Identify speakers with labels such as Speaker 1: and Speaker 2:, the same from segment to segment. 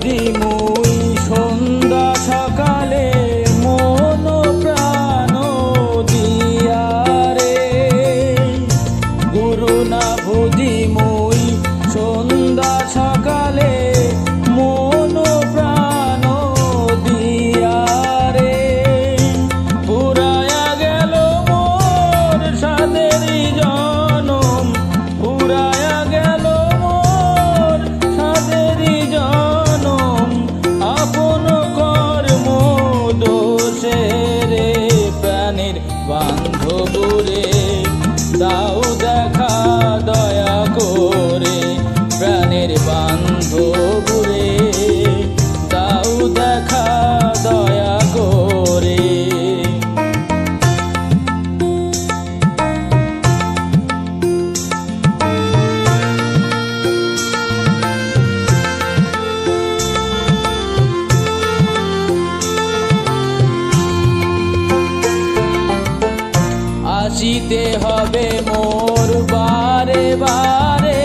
Speaker 1: বুঝি মুই সন্ধ্যা সকালে মন প্রাণ দিয়া রে, গুরু না বুঝি মুই সন্ধ্যা সকালে মন প্রাণ দিয়া রে, পুরায়া গেল মোর সাধেরই জনম, পুরায়া গেল মোর সাধেরই জনম, আপন কর্ম দোষে রে, প্রাণের বান্ধবরে দাও দেখা দয়া করে, প্রাণের বান্ধবরে দাও দেখা দয়া করে। আসিতে হবে মোর বারে বারে,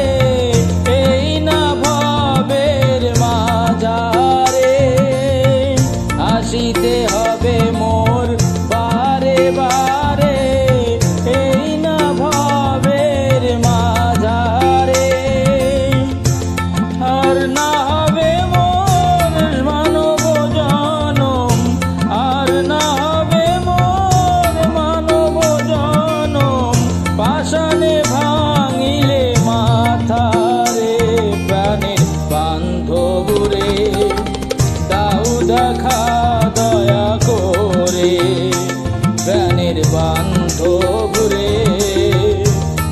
Speaker 1: এই না ভবের মাঝারে, আসিতে হবে মোর বারে বারে, এই না ভবের মাঝারে, আর না হবে মোর মানব জনম, আর না হবে মোর মানব জনম, পাষাণে ভাঙিলে মাথারে, প্রাণের বান্ধবরে দাও দেখা দয়া করে, প্রাণের বান্ধবরে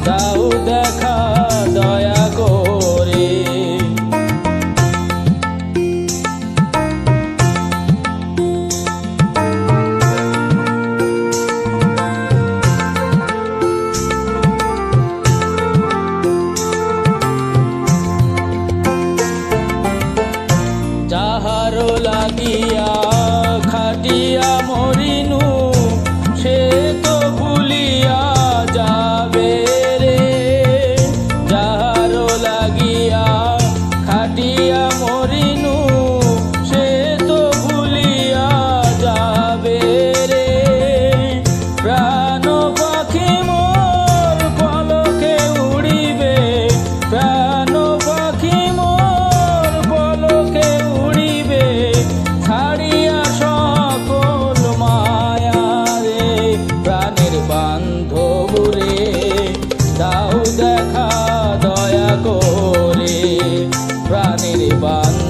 Speaker 1: দাও দেখা দয়া করে। যাহারো লাগিয়া খাটিয়া মরিনু, সে তো ভুলিয়া যাবে রে, যাহারো লাগিয়া খাটিয়া মরিনু, সে তো ভুলিয়া যাবে রে, প্রাণ পাখি মোর পলকে উড়িবে, প্রাণ পাখি মোর পলকে উড়িবে, ছাড়িয়া সকল মায়া রে, প্রাণের বান্ধবরে দাও দেখা দয়া করে, প্রাণের বান্ধব